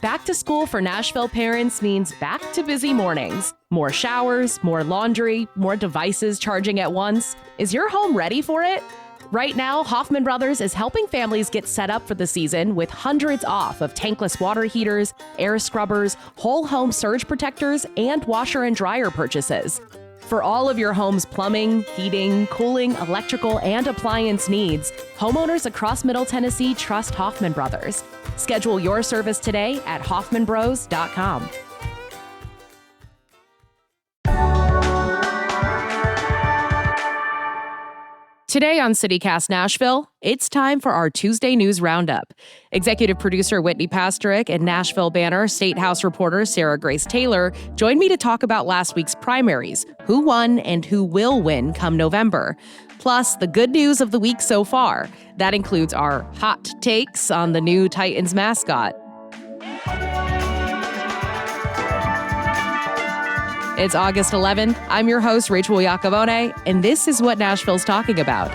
Back to school for Nashville parents means back to busy mornings. More showers, more laundry, more devices charging at once. Is your home ready for it? Right now, Hoffman Brothers is helping families get set up for the season with hundreds off of tankless water heaters, air scrubbers, whole home surge protectors, and washer and dryer purchases. For all of your home's plumbing, heating, cooling, electrical, and appliance needs, homeowners across Middle Tennessee trust Hoffman Brothers. Schedule your service today at hoffmanbros.com. Today on CityCast Nashville, it's time for our Tuesday News Roundup. Executive producer Whitney Pastrick and Nashville Banner State House reporter Sarah Grace Taylor joined me to talk about last week's primaries, who won and who will win come November. Plus, the good news of the week so far. That includes our hot takes on the new Titans mascot. It's August 11th. I'm your host, Rachel Iacovone, and this is what Nashville's talking about.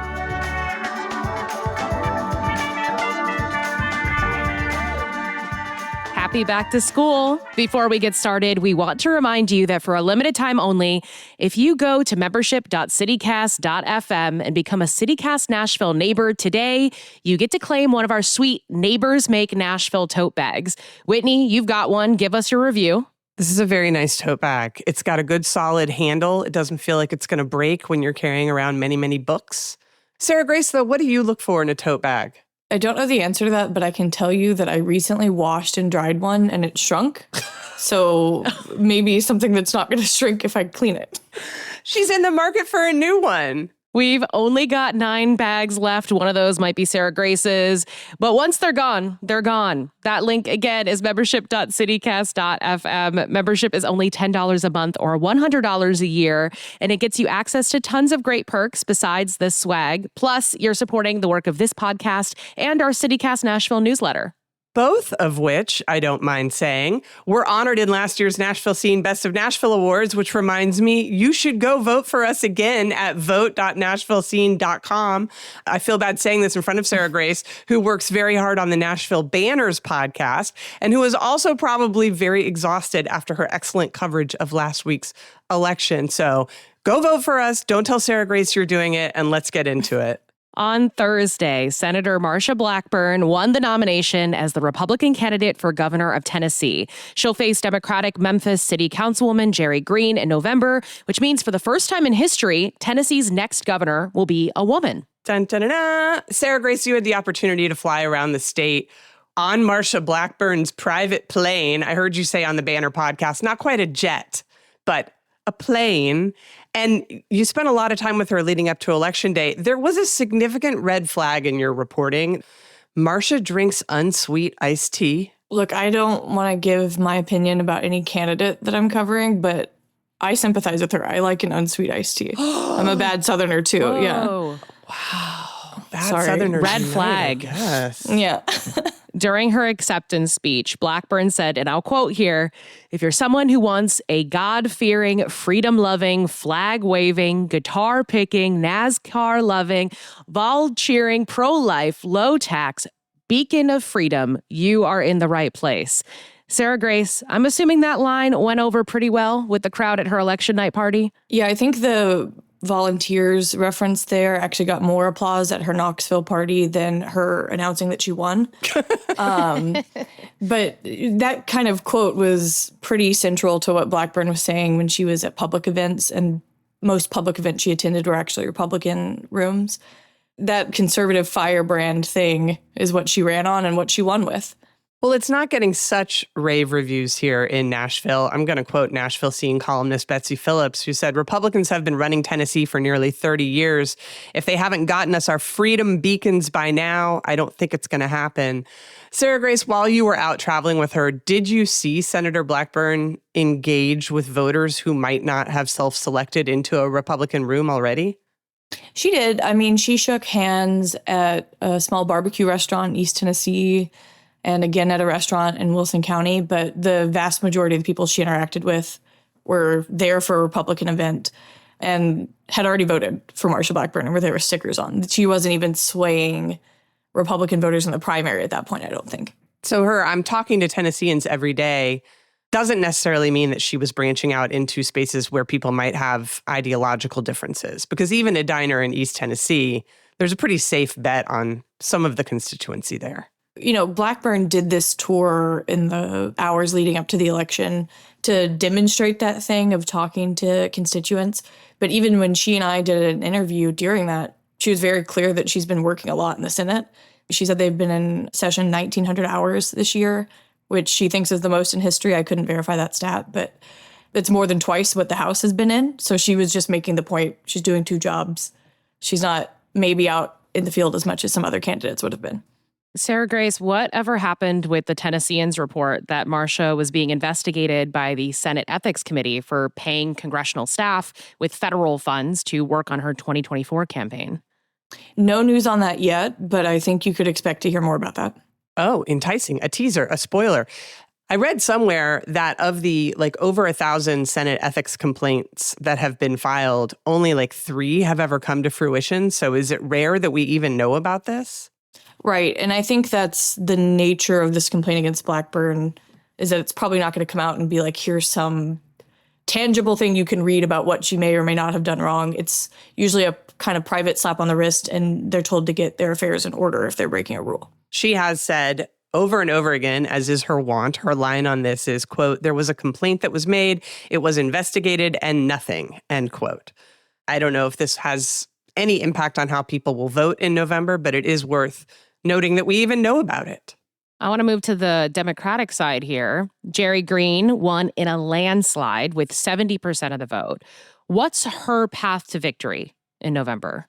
Happy back to school. Before we get started, we want to remind you that for a limited time only, if you go to membership.citycast.fm and become a CityCast Nashville neighbor today, you get to claim one of our sweet Neighbors Make Nashville tote bags. Whitney, you've got one. Give us your review. This is a very nice tote bag. It's got a good solid handle. It doesn't feel like it's going to break when you're carrying around many, many books. Sarah Grace, though, what do you look for in a tote bag? I don't know the answer to that, but I can tell you that I recently washed and dried one and it shrunk. So maybe something that's not going to shrink if I clean it. She's in the market for a new one. We've only got 9 bags left. One of those might be Sarah Grace's. But once they're gone, they're gone. That link, again, is membership.citycast.fm. Membership is only $10 a month or $100 a year, and it gets you access to tons of great perks besides this swag. Plus, you're supporting the work of this podcast and our CityCast Nashville newsletter. Both of which, I don't mind saying, were honored in last year's Nashville Scene Best of Nashville Awards, which reminds me, you should go vote for us again at vote.nashvillescene.com. I feel bad saying this in front of Sarah Grace, who works very hard on the Nashville Banners podcast, and who is also probably very exhausted after her excellent coverage of last week's election. So go vote for us. Don't tell Sarah Grace you're doing it, and let's get into it. On Thursday, Senator Marsha Blackburn won the nomination as the Republican candidate for governor of Tennessee. She'll face Democratic Memphis City Councilwoman Jerry Green in November, which means for the first time in history, Tennessee's next governor will be a woman. Dun, dun, dun, dun. Sarah Grace, you had the opportunity to fly around the state on Marsha Blackburn's private plane. I heard you say on the Banner podcast, not quite a jet, but a plane. And you spent a lot of time with her leading up to Election Day. There was a significant red flag in your reporting. Marsha drinks unsweet iced tea. Look, I don't want to give my opinion about any candidate that I'm covering, but I sympathize with her. I like an unsweet iced tea. I'm a bad Southerner, too. Whoa. Yeah. Wow. Bad Sorry. Southerner. Red flag. Yes. Yeah. During her acceptance speech, Blackburn said, and I'll quote here, "If you're someone who wants a God-fearing, freedom-loving, flag-waving, guitar-picking, NASCAR-loving, vol-cheering, pro-life, low-tax beacon of freedom, you are in the right place." Sarah Grace, I'm assuming that line went over pretty well with the crowd at her election night party? Yeah, I think the volunteers reference there actually got more applause at her Knoxville party than her announcing that she won. But that kind of quote was pretty central to what Blackburn was saying when she was at public events, and most public events she attended were actually Republican rooms. That conservative firebrand thing is what she ran on and what she won with. Well, it's not getting such rave reviews here in Nashville. I'm going to quote Nashville Scene columnist Betsy Phillips, who said, "Republicans have been running Tennessee for nearly 30 years. If they haven't gotten us our freedom beacons by now, I don't think it's going to happen." Sarah Grace, while you were out traveling with her, did you see Senator Blackburn engage with voters who might not have self-selected into a Republican room already? She did. I mean, she shook hands at a small barbecue restaurant in East Tennessee, and again at a restaurant in Wilson County, but the vast majority of the people she interacted with were there for a Republican event and had already voted for Marsha Blackburn, where there were stickers on. She wasn't even swaying Republican voters in the primary at that point, I don't think. So I'm talking to Tennesseans every day doesn't necessarily mean that she was branching out into spaces where people might have ideological differences. Because even a diner in East Tennessee, there's a pretty safe bet on some of the constituency there. You know, Blackburn did this tour in the hours leading up to the election to demonstrate that thing of talking to constituents. But even when she and I did an interview during that, she was very clear that she's been working a lot in the Senate. She said they've been in session 1,900 hours this year, which she thinks is the most in history. I couldn't verify that stat, but it's more than twice what the House has been in. So she was just making the point she's doing two jobs. She's not maybe out in the field as much as some other candidates would have been. Sarah Grace, whatever happened with the Tennesseans report that Marcia was being investigated by the Senate Ethics Committee for paying congressional staff with federal funds to work on her 2024 campaign? No news on that yet, but I think you could expect to hear more about that. Oh, enticing. A teaser, a spoiler. I read somewhere that of the over 1,000 Senate ethics complaints that have been filed, only 3 have ever come to fruition. So is it rare that we even know about this? Right. And I think that's the nature of this complaint against Blackburn, is that it's probably not going to come out and be here's some tangible thing you can read about what she may or may not have done wrong. It's usually a kind of private slap on the wrist, and they're told to get their affairs in order if they're breaking a rule. She has said over and over again, as is her wont, her line on this is, quote, "There was a complaint that was made, it was investigated, and nothing," end quote. I don't know if this has any impact on how people will vote in November, but it is worth noting that we even know about it. I want to move to the Democratic side here. Jerry Green won in a landslide with 70% of the vote. What's her path to victory in November?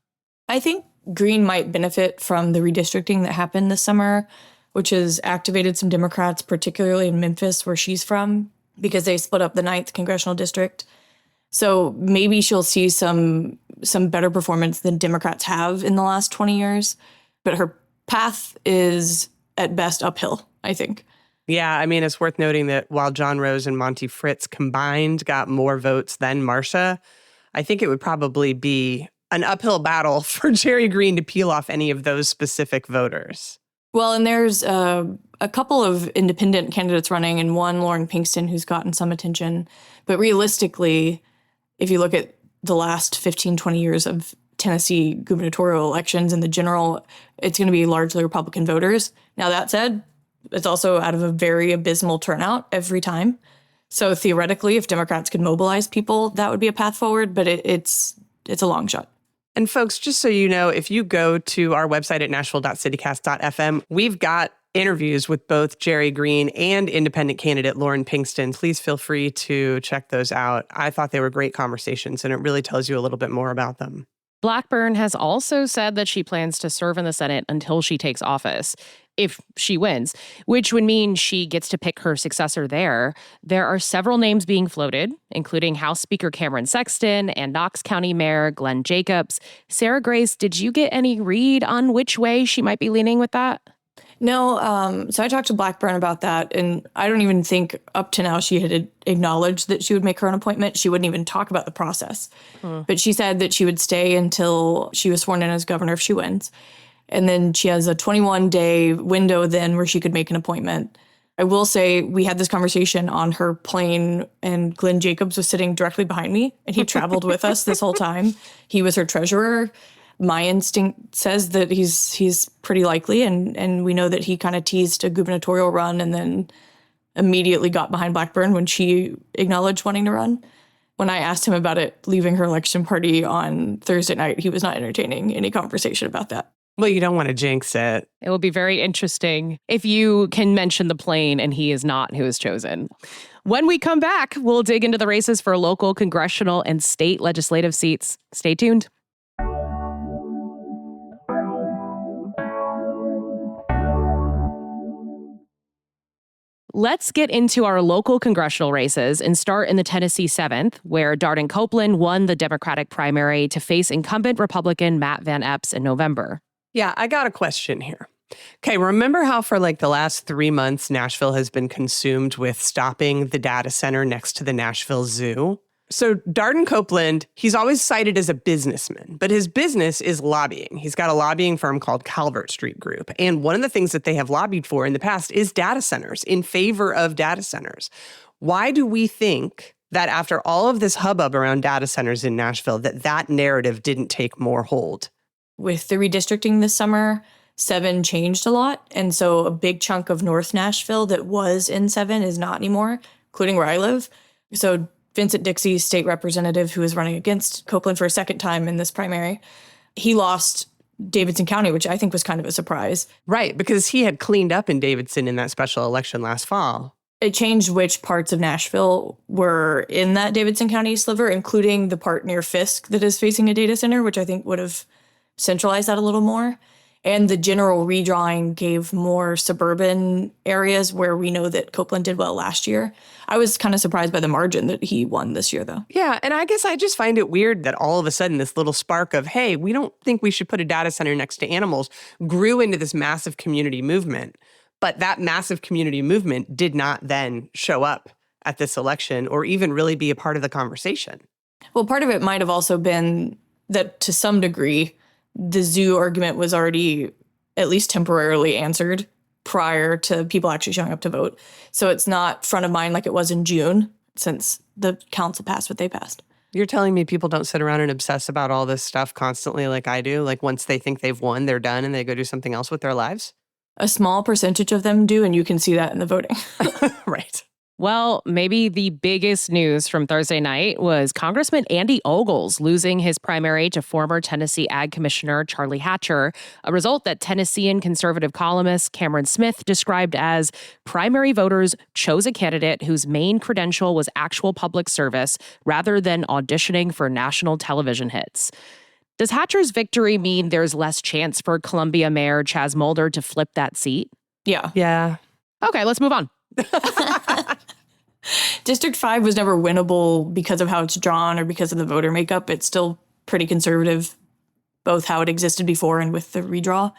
I think Green might benefit from the redistricting that happened this summer, which has activated some Democrats, particularly in Memphis, where she's from, because they split up the 9th congressional district. So maybe she'll see some better performance than Democrats have in the last 20 years. But her path is at best uphill, I think. Yeah, I mean, it's worth noting that while John Rose and Monty Fritz combined got more votes than Marcia, I think it would probably be an uphill battle for Jerry Green to peel off any of those specific voters. Well, and there's a couple of independent candidates running, and one, Lauren Pinkston, who's gotten some attention. But realistically, if you look at the last 15, 20 years of Tennessee gubernatorial elections in the general, it's going to be largely Republican voters. Now, that said, it's also out of a very abysmal turnout every time. So theoretically, if Democrats could mobilize people, that would be a path forward, but it's a long shot. And folks, just so you know, if you go to our website at nashville.citycast.fm, we've got interviews with both Jerry Green and independent candidate Lauren Pinkston. Please feel free to check those out. I thought they were great conversations, and it really tells you a little bit more about them. Blackburn has also said that she plans to serve in the Senate until she takes office, if she wins, which would mean she gets to pick her successor there. There are several names being floated, including House Speaker Cameron Sexton and Knox County Mayor Glenn Jacobs. Sarah Grace, did you get any read on which way she might be leaning with that? No, so I talked to Blackburn about that, and I don't even think up to now she had acknowledged that she would make her own appointment. She wouldn't even talk about the process. But she said that she would stay until she was sworn in as governor if she wins. And then she has a 21-day window then where she could make an appointment. I will say we had this conversation on her plane, and Glenn Jacobs was sitting directly behind me, and he traveled with us this whole time. He was her treasurer. My instinct says that he's pretty likely, and we know that he kind of teased a gubernatorial run and then immediately got behind Blackburn when she acknowledged wanting to run. When I asked him about it leaving her election party on Thursday night, he was not entertaining any conversation about that. Well, you don't want to jinx it. It will be very interesting if you can mention the plane and he is not who is chosen. When we come back, we'll dig into the races for local, congressional, and state legislative seats. Stay tuned. Let's get into our local congressional races and start in the Tennessee 7th, where Darden Copeland won the Democratic primary to face incumbent Republican Matt Van Epps in November. Yeah, I got a question here. Okay, remember how for the last 3 months, Nashville has been consumed with stopping the data center next to the Nashville Zoo? So Darden Copeland, he's always cited as a businessman, but his business is lobbying. He's got a lobbying firm called Calvert Street Group. And one of the things that they have lobbied for in the past is data centers, in favor of data centers. Why do we think that after all of this hubbub around data centers in Nashville, that narrative didn't take more hold? With the redistricting this summer, 7 changed a lot. And so a big chunk of North Nashville that was in 7 is not anymore, including where I live. So Vincent Dixie, state representative who is running against Copeland for a second time in this primary, he lost Davidson County, which I think was kind of a surprise. Right, because he had cleaned up in Davidson in that special election last fall. It changed which parts of Nashville were in that Davidson County sliver, including the part near Fisk that is facing a data center, which I think would have centralized that a little more. And the general redrawing gave more suburban areas where we know that Copeland did well last year. I was kind of surprised by the margin that he won this year, though. Yeah, and I guess I just find it weird that all of a sudden this little spark of, hey, we don't think we should put a data center next to animals, grew into this massive community movement. But that massive community movement did not then show up at this election or even really be a part of the conversation. Well, part of it might have also been that to some degree, the zoo argument was already at least temporarily answered prior to people actually showing up to vote. So it's not front of mind like it was in June since the council passed what they passed. You're telling me people don't sit around and obsess about all this stuff constantly like I do? Like once they think they've won, they're done and they go do something else with their lives? A small percentage of them do, and you can see that in the voting. Right. Well, maybe the biggest news from Thursday night was Congressman Andy Ogles losing his primary to former Tennessee Ag Commissioner Charlie Hatcher, a result that Tennessean conservative columnist Cameron Smith described as primary voters chose a candidate whose main credential was actual public service rather than auditioning for national television hits. Does Hatcher's victory mean there's less chance for Columbia Mayor Chaz Mulder to flip that seat? Yeah. Yeah. Okay, let's move on. District 5 was never winnable because of how it's drawn or because of the voter makeup. It's still pretty conservative, both how it existed before and with the redraw.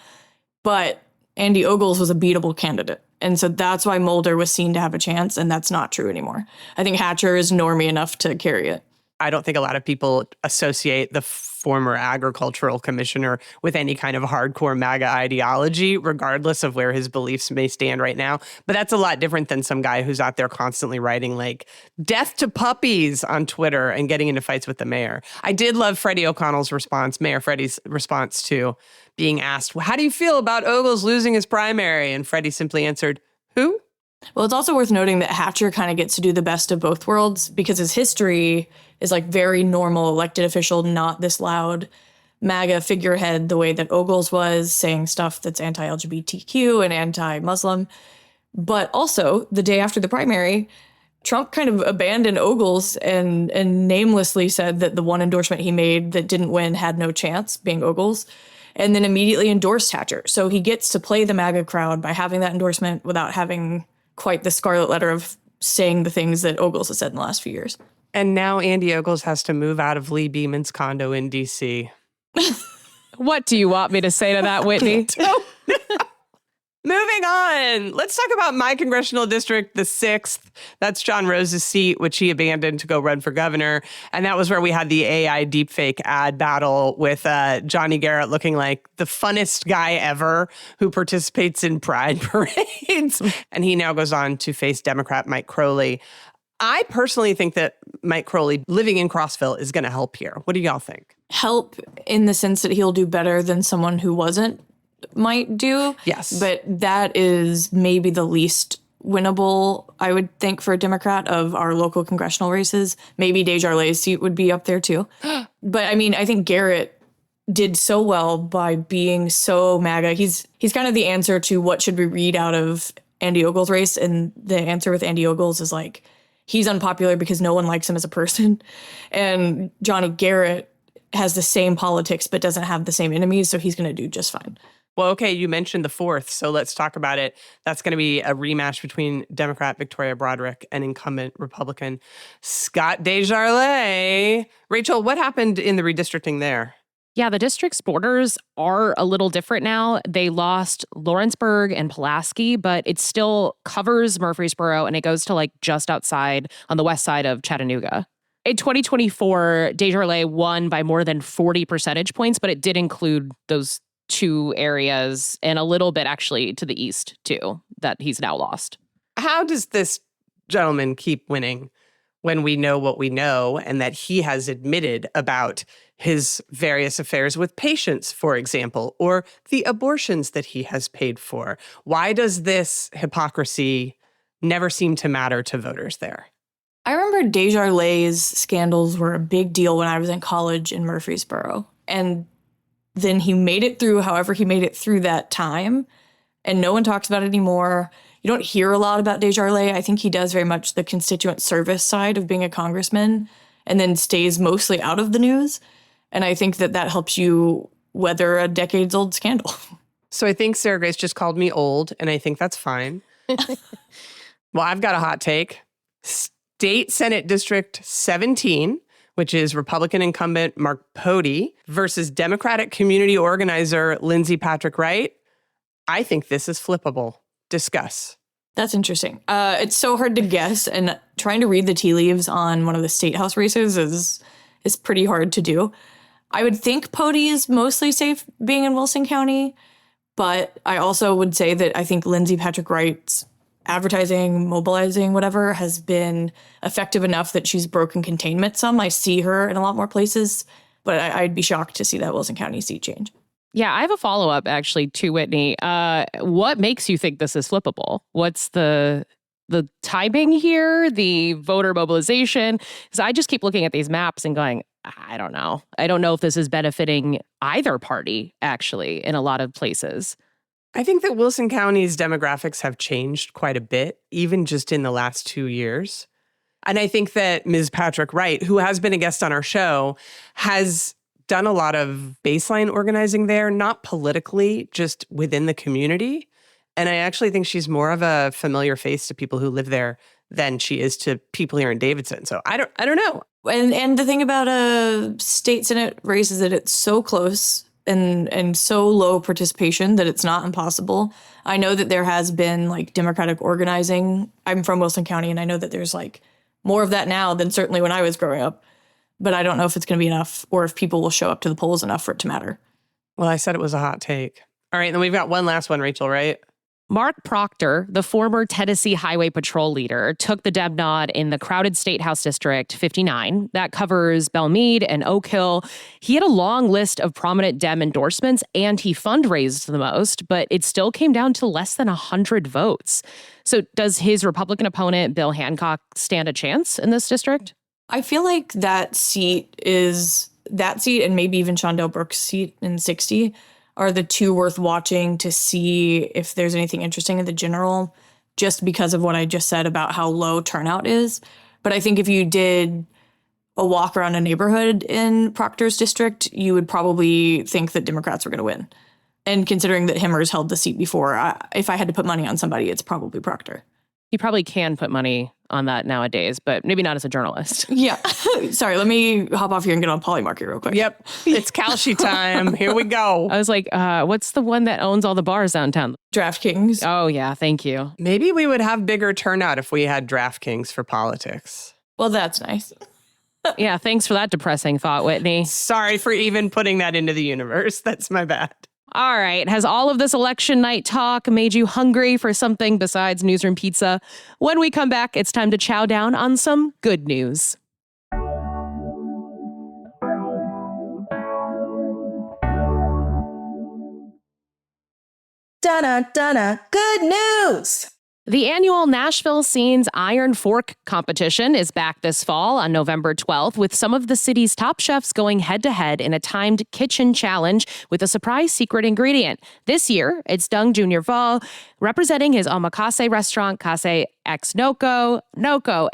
But Andy Ogles was a beatable candidate. And so that's why Mulder was seen to have a chance, and that's not true anymore. I think Hatcher is normie enough to carry it. I don't think a lot of people associate the former agricultural commissioner with any kind of hardcore MAGA ideology, regardless of where his beliefs may stand right now. But that's a lot different than some guy who's out there constantly writing like death to puppies on Twitter and getting into fights with the mayor. I did love Freddie O'Connell's response, Mayor Freddie's response to being asked, well, how do you feel about Ogles losing his primary? And Freddie simply answered, who? Well, it's also worth noting that Hatcher kind of gets to do the best of both worlds because his history is like very normal elected official, not this loud MAGA figurehead the way that Ogles was, saying stuff that's anti-LGBTQ and anti-Muslim. But also, the day after the primary, Trump kind of abandoned Ogles and namelessly said that the one endorsement he made that didn't win had no chance, being Ogles, and then immediately endorsed Hatcher. So he gets to play the MAGA crowd by having that endorsement without having quite the scarlet letter of saying the things that Ogles has said in the last few years. And now Andy Ogles has to move out of Lee Beeman's condo in D.C. What do you want me to say to that, Whitney? Moving on. Let's talk about my congressional district, the 6th. That's John Rose's seat, which he abandoned to go run for governor. And that was where we had the AI deepfake ad battle with Johnny Garrett looking like the funnest guy ever who participates in pride parades. And he now goes on to face Democrat Mike Crowley. I personally think that Mike Crowley living in Crossville is going to help here. What do y'all think? Help in the sense that he'll do better than someone who wasn't might do. Yes. But that is maybe the least winnable, I would think, for a Democrat of our local congressional races. Maybe Desjardins' seat would be up there too. But I mean, I think Garrett did so well by being so MAGA. He's kind of the answer to what should we read out of Andy Ogles' race. And the answer with Andy Ogles is like, he's unpopular because no one likes him as a person. And Johnny Garrett has the same politics but doesn't have the same enemies, so he's going to do just fine. Well, okay, you mentioned the 4th, so let's talk about it. That's going to be a rematch between Democrat Victoria Broderick and incumbent Republican Scott Desjardins. Rachel, what happened in the redistricting there? Yeah, the district's borders are a little different now. They lost Lawrenceburg and Pulaski, but it still covers Murfreesboro and it goes to like just outside on the west side of Chattanooga. In 2024, Desjardins won by more than 40 percentage points, but it did include those two areas and a little bit actually to the east too that he's now lost. How does this gentleman keep winning when we know what we know and that he has admitted about his various affairs with patients, for example, or the abortions that he has paid for? Why does this hypocrisy never seem to matter to voters there? I remember Desjardins scandals were a big deal when I was in college in Murfreesboro. And then he made it through, however he made it through that time. And no one talks about it anymore. You don't hear a lot about Desjardins. I think he does very much the constituent service side of being a congressman and then stays mostly out of the news. And I think that that helps you weather a decades-old scandal. So I think Sarah Grace just called me old, and I think that's fine. Well, I've got a hot take. State Senate District 17, which is Republican incumbent Mark Pody versus Democratic community organizer Lindsay Patrick Wright. I think this is flippable. Discuss. That's interesting. It's so hard to guess, and trying to read the tea leaves on one of the state house races is pretty hard to do. I would think Pody is mostly safe being in Wilson County, but I also would say that I think Lindsay Patrick Wright's advertising, mobilizing, whatever, has been effective enough that she's broken containment some. I see her in a lot more places, but I'd be shocked to see that Wilson County seat change. Yeah, I have a follow-up actually to Whitney. What makes you think this is flippable? What's the timing here, the voter mobilization? Because I just keep looking at these maps and going, I don't know. I don't know if this is benefiting either party, actually, in a lot of places. I think that Wilson County's demographics have changed quite a bit, even just in the last 2 years. And I think that Ms. Patrick Wright, who has been a guest on our show, has done a lot of baseline organizing there, not politically, just within the community. And I actually think she's more of a familiar face to people who live there than she is to people here in Davidson. So I don't know. And the thing about a state Senate race is that it's so close and so low participation that it's not impossible. I know that there has been like Democratic organizing. I'm from Wilson County, and I know that there's like more of that now than certainly when I was growing up. But I don't know if it's going to be enough or if people will show up to the polls enough for it to matter. Well, I said it was a hot take. All right, and then we've got one last one, Rachel, right? Mark Proctor, the former Tennessee Highway Patrol leader, took the Deb nod in the crowded State House District 59. That covers Belmead and Oak Hill. He had a long list of prominent Dem endorsements, and he fundraised the most, but it still came down to less than 100 votes. So does his Republican opponent, Bill Hancock, stand a chance in this district? I feel like that seat and maybe even Shondell Brooks' seat in 60 are the two worth watching to see if there's anything interesting in the general, just because of what I just said about how low turnout is. But I think if you did a walk around a neighborhood in Proctor's district, you would probably think that Democrats were going to win. And considering that Himmers held the seat before, if I had to put money on somebody, it's probably Proctor. You probably can put money on that nowadays, but maybe not as a journalist. Yeah. Sorry, let me hop off here and get on Polymarket real quick. Yep. It's Kalshi time. Here we go. I was like, what's the one that owns all the bars downtown? DraftKings. Oh, yeah. Thank you. Maybe we would have bigger turnout if we had DraftKings for politics. Well, that's nice. Yeah. Thanks for that depressing thought, Whitney. Sorry for even putting that into the universe. That's my bad. All right. Has all of this election night talk made you hungry for something besides newsroom pizza? When we come back, it's time to chow down on some good news. Dun-dun-dun-dun. Good news! The annual Nashville Scenes Iron Fork competition is back this fall on November 12th, with some of the city's top chefs going head-to-head in a timed kitchen challenge with a surprise secret ingredient. This year, it's Dung Junior Val, representing his omakase restaurant, Kase X Noko,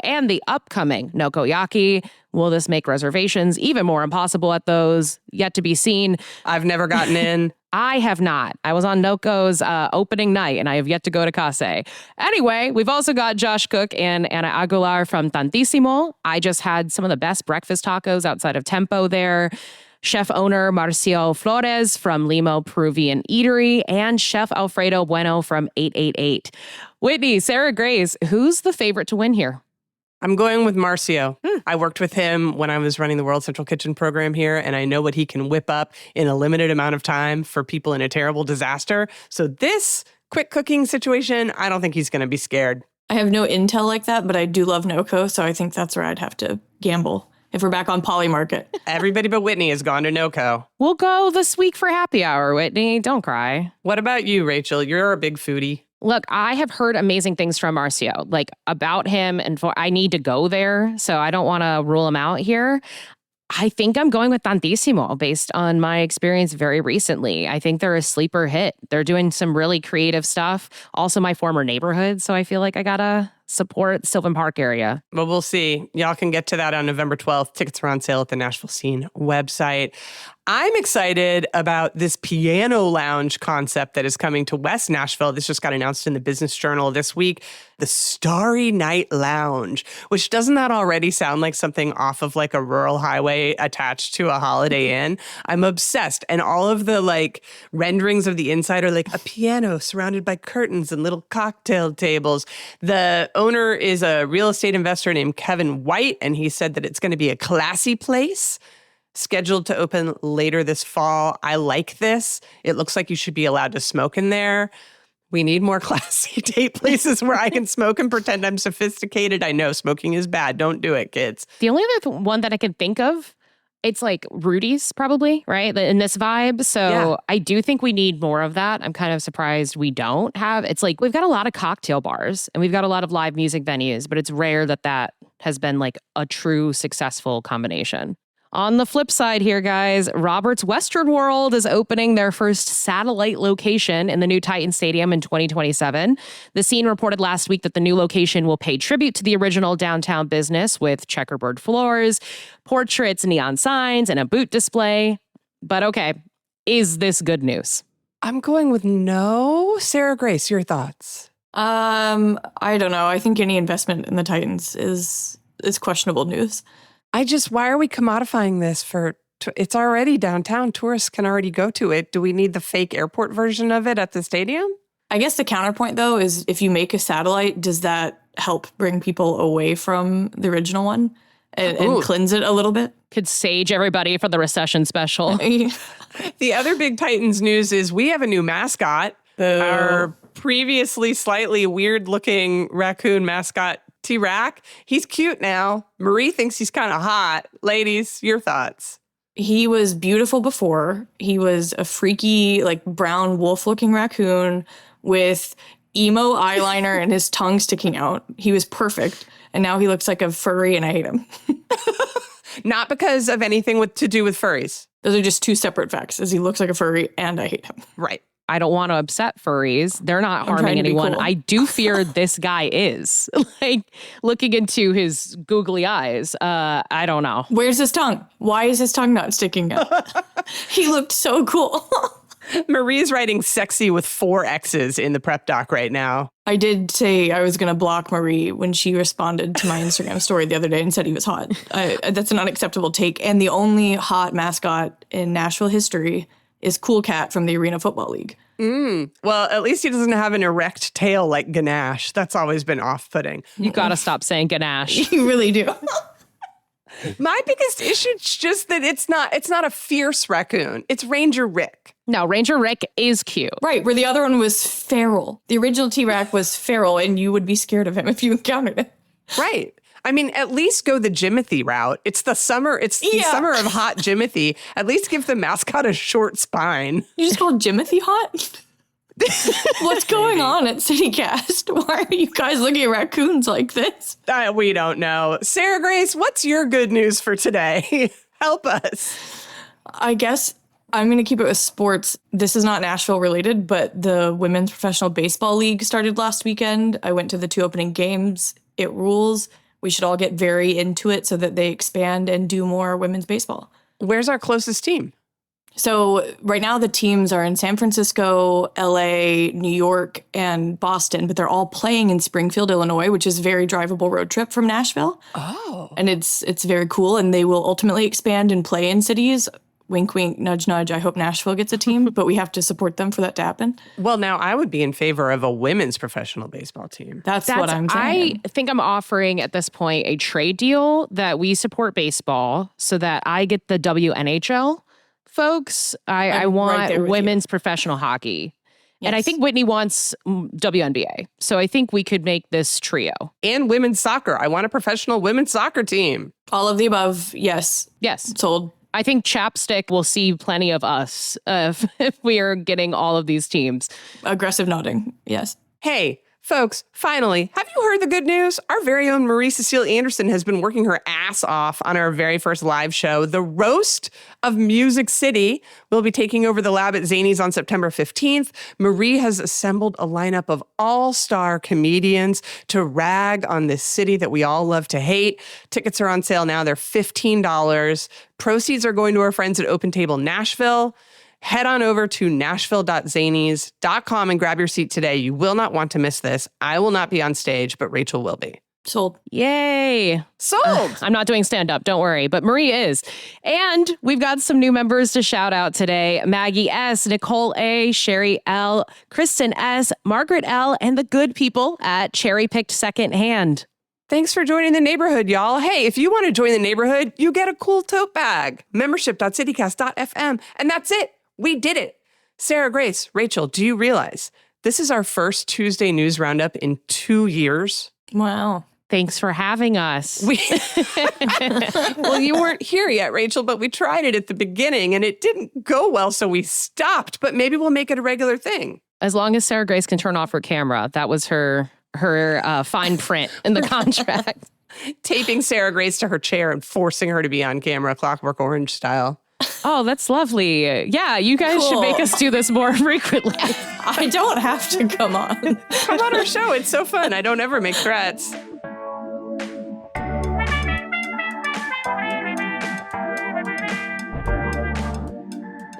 and the upcoming Nokoyaki. Will this make reservations even more impossible at those? Yet to be seen. I've never gotten in. I have not. I was on Noko's opening night, and I have yet to go to Kase. Anyway, we've also got Josh Cook and Ana Aguilar from Tantissimo. I just had some of the best breakfast tacos outside of Tempo there. Chef owner Marcio Flores from Limo Peruvian Eatery, and Chef Alfredo Bueno from 888. Whitney, Sarah Grace, who's the favorite to win here? I'm going with Marcio. I worked with him when I was running the World Central Kitchen program here, and I know what he can whip up in a limited amount of time for people in a terrible disaster. So this quick cooking situation, I don't think he's going to be scared. I have no intel like that, but I do love NoCo, so I think that's where I'd have to gamble if we're back on Polymarket. Everybody but Whitney has gone to NoCo. We'll go this week for happy hour, Whitney. Don't cry. What about you, Rachel? You're a big foodie. Look, I have heard amazing things from Marcio, like about him, and I need to go there, so I don't want to rule him out here. I think I'm going with Tantissimo based on my experience very recently. I think they're a sleeper hit. They're doing some really creative stuff. Also my former neighborhood, so I feel like I gotta support Sylvan Park area. Well, we'll see. Y'all can get to that on November 12th. Tickets are on sale at the Nashville Scene website. I'm excited about this piano lounge concept that is coming to West Nashville. This just got announced in the Business Journal this week. The Starry Night Lounge, which doesn't that already sound like something off of like a rural highway attached to a Holiday Inn? I'm obsessed. And all of the like renderings of the inside are like a piano surrounded by curtains and little cocktail tables. The owner is a real estate investor named Kevin White, and he said that it's going to be a classy place scheduled to open later this fall. I like this. It looks like you should be allowed to smoke in there. We need more classy date places where I can smoke and pretend I'm sophisticated. I know smoking is bad. Don't do it, kids. The only other one that I can think of, it's like Rudy's probably, right? In this vibe. So Yeah. I do think we need more of that. I'm kind of surprised we don't have. It's like we've got a lot of cocktail bars and we've got a lot of live music venues, but it's rare that that has been like a true successful combination. On the flip side here, guys, Robert's Western World is opening their first satellite location in the new Titan Stadium in 2027. The Scene reported last week that the new location will pay tribute to the original downtown business with checkerboard floors, portraits, neon signs, and a boot display. But okay, is this good news? I'm going with no. Sarah Grace, your thoughts? I don't know. I think any investment in the Titans is questionable news. Why are we commodifying this it's already downtown. Tourists can already go to it. Do we need the fake airport version of it at the stadium? I guess the counterpoint, though, is if you make a satellite, does that help bring people away from the original one and cleanse it a little bit? Could sage everybody for the recession special. The other big Titans news is we have a new mascot. Our previously slightly weird-looking raccoon mascot, T-Rack. He's cute now. Marie thinks he's kind of hot. Ladies, your thoughts? He was beautiful before. He was a freaky, like brown wolf-looking raccoon with emo eyeliner and his tongue sticking out. He was perfect. And now he looks like a furry and I hate him. Not because of anything to do with furries. Those are just two separate facts, as he looks like a furry and I hate him. Right. I don't want to upset furries. They're not harming anyone. Cool. I do fear this guy is. Like, looking into his googly eyes, I don't know. Where's his tongue? Why is his tongue not sticking out? He looked so cool. Marie's writing sexy with 4 X's in the prep doc right now. I did say I was going to block Marie when she responded to my Instagram story the other day and said he was hot. That's an unacceptable take. And the only hot mascot in Nashville history is Cool Cat from the Arena Football League. Well, at least he doesn't have an erect tail like Ganesh. That's always been off-putting. You got to stop saying Ganesh. You really do. My biggest issue is just that it's not a fierce raccoon. It's Ranger Rick. No, Ranger Rick is cute. Right, where the other one was feral. The original T-Rack was feral, and you would be scared of him if you encountered him. Right. I mean, at least go the Jimothy route. It's the summer. It's the summer of hot Jimothy. At least give the mascot a short spine. You just called Jimothy hot? What's going on at CityCast? Why are you guys looking at raccoons like this? We don't know. Sarah Grace, what's your good news for today? Help us. I guess I'm going to keep it with sports. This is not Nashville related, but the Women's Professional Baseball League started last weekend. I went to the 2 opening games. It rules. We should all get very into it so that they expand and do more women's baseball. Where's our closest team? So right now the teams are in San Francisco, LA, New York, and Boston, but they're all playing in Springfield, Illinois, which is a very drivable road trip from Nashville. Oh. And it's very cool, and they will ultimately expand and play in cities wink, wink, nudge, nudge. I hope Nashville gets a team, but we have to support them for that to happen. Well, now I would be in favor of a women's professional baseball team. That's what I'm saying. I think I'm offering at this point a trade deal that we support baseball so that I get the WNHL folks. I want women's professional hockey. Yes. And I think Whitney wants WNBA. So I think we could make this trio. And women's soccer. I want a professional women's soccer team. All of the above. Yes. Yes. Sold. I think Chapstick will see plenty of us if we are getting all of these teams. Aggressive nodding. Yes. Hey, folks, finally, have you heard the good news? Our very own Marie Cecile Anderson has been working her ass off on our very first live show, The Roast of Music City. We'll be taking over the lab at Zanies on September 15th. Marie has assembled a lineup of all-star comedians to rag on this city that we all love to hate. Tickets are on sale now. They're $15. Proceeds are going to our friends at Open Table Nashville. Head on over to nashville.zanies.com and grab your seat today. You will not want to miss this. I will not be on stage, but Rachel will be. Sold. Yay. Sold. I'm not doing stand-up, don't worry, but Marie is. And we've got some new members to shout out today. Maggie S., Nicole A., Sherry L., Kristen S., Margaret L., and the good people at Cherry Picked Secondhand. Thanks for joining the neighborhood, y'all. Hey, if you want to join the neighborhood, you get a cool tote bag. Membership.citycast.fm. And that's it. We did it. Sarah Grace, Rachel, do you realize this is our first Tuesday News Roundup in 2 years? Wow. Thanks for having us. Well, you weren't here yet, Rachel, but we tried it at the beginning and it didn't go well, so we stopped. But maybe we'll make it a regular thing. As long as Sarah Grace can turn off her camera, that was her fine print in the contract. Taping Sarah Grace to her chair and forcing her to be on camera, Clockwork Orange style. Oh, that's lovely. Yeah, you guys should make us do this more frequently. I don't have to come on. Come on our show. It's so fun. I don't ever make threats.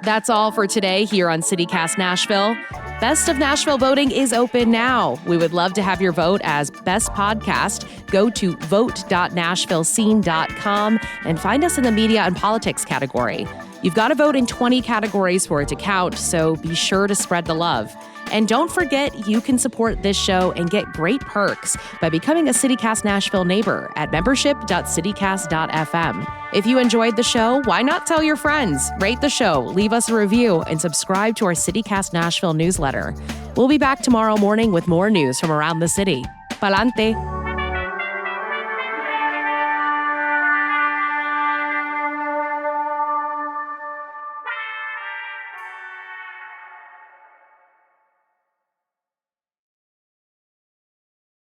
That's all for today here on CityCast Nashville. Best of Nashville voting is open now. We would love to have your vote as Best Podcast. Go to vote.nashvillescene.com and find us in the media and politics category. You've got to vote in 20 categories for it to count, so be sure to spread the love. And don't forget, you can support this show and get great perks by becoming a CityCast Nashville neighbor at membership.citycast.fm. If you enjoyed the show, why not tell your friends? Rate the show, leave us a review, and subscribe to our CityCast Nashville newsletter. We'll be back tomorrow morning with more news from around the city. Pa'lante!